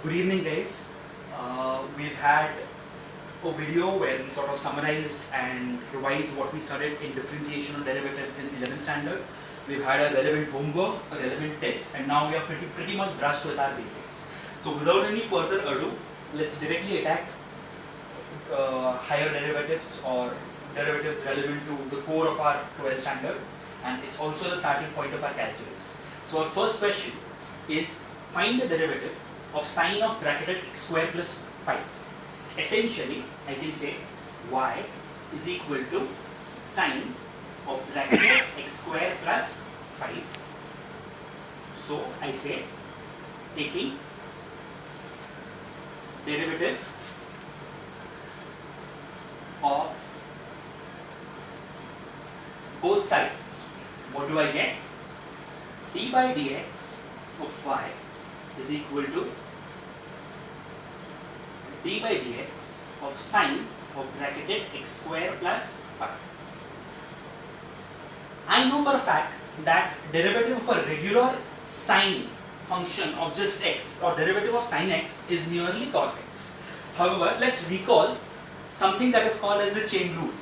Good evening, guys. We've had a video where we sort of summarized and revised what we studied in differentiation of derivatives in 11th standard. We've had a relevant homework, a relevant test, and now we are pretty much brushed with our basics. So without any further ado, let's directly attack higher derivatives or derivatives relevant to the core of our 12th standard, and it's also the starting point of our calculus. So our first question is, find the derivative of sine of bracketed x square plus 5. Essentially, I can say y is equal to sine of bracketed x square plus 5. So I say, taking derivative of both sides, what do I get? D by dx of y is equal to d by dx of sine of bracketed x square plus 5. I know for a fact that derivative of a regular sine function of just x or derivative of sine x is merely cos x. However, let's recall something that is called as the chain rule.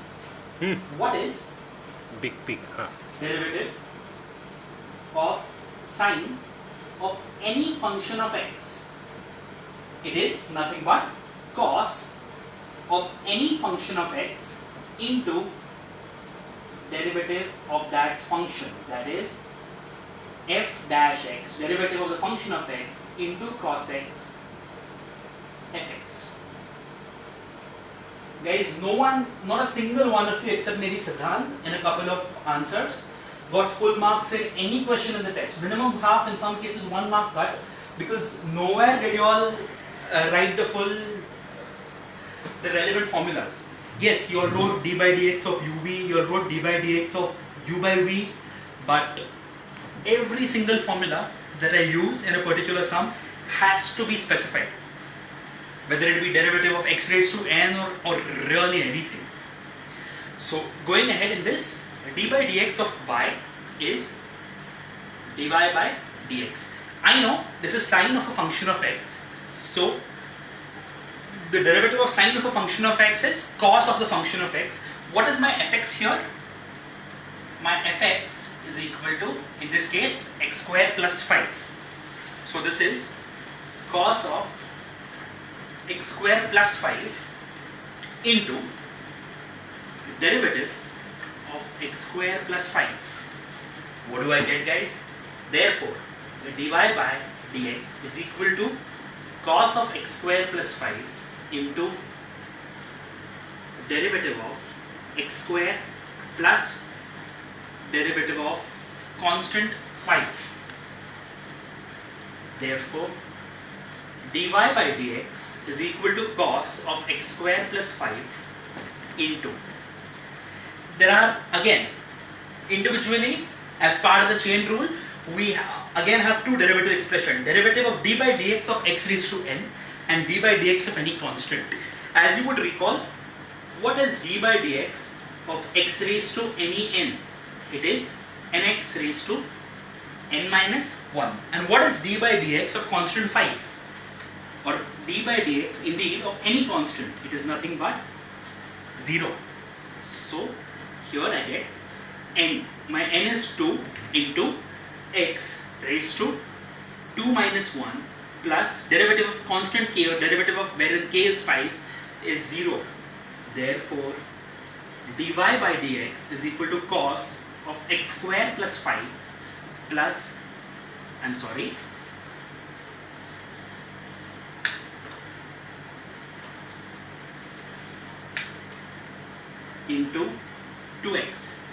What is Big. derivative of sine of any function of x? It is nothing but cos of any function of x into derivative of that function, that is f dash x, derivative of the function of x into cos x fx. Guys, not a single one of you except maybe Siddhant in a couple of answers got full marks in any question in the test. Minimum half, in some cases 1 mark cut, because nowhere did you all write the relevant formulas. Yes, you all wrote d by dx of ub, you all wrote d by dx of u by v, but every single formula that I use in a particular sum has to be specified, whether it be derivative of x raised to n or really anything. So going ahead in this, d by dx of y is dy by dx. I know this is sine of a function of x, so the derivative of sine of a function of x is cos of the function of x. What is my fx here? My fx is equal to, in this case, x square plus 5. So this is cos of x square plus 5 into derivative of x square plus 5. What do I get, guys? Therefore, the dy by dx is equal to cos of x square plus 5 into derivative of x square plus derivative of constant 5. Therefore, dy by dx is equal to cos of x square plus 5 into, there are again individually as part of the chain rule, we again have two derivative expressions, derivative of d by dx of x raised to n and d by dx of any constant. As you would recall, what is d by dx of x raised to any n? It is nx raised to n minus 1. And what is d by dx of constant 5? Or d by dx indeed of any constant? It is nothing but 0. So here I get n. My n is 2 into x raised to 2 minus 1 plus derivative of constant k, or derivative of wherein k is 5, is 0. Therefore, dy by dx is equal to cos of x square plus 5 plus, into 2x.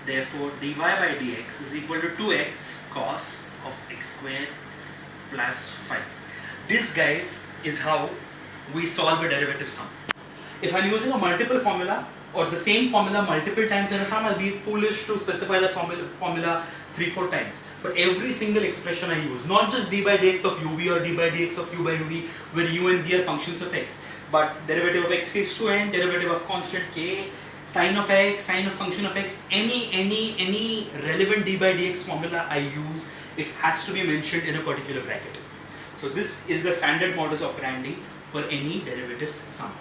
Therefore, dy by dx is equal to 2x cos of x square plus 5. This, guys, is how we solve a derivative sum. If I'm using a multiple formula or the same formula multiple times in a sum, I'll be foolish to specify that formula 3-4 times. But every single expression I use, not just d by dx of ub or d by dx of u by uv, where u and v are functions of x, but derivative of x raised to n, derivative of constant k, sine of x, sine of function of x, any relevant d by dx formula I use, it has to be mentioned in a particular bracket. So So this is the standard modus operandi for any derivatives sum.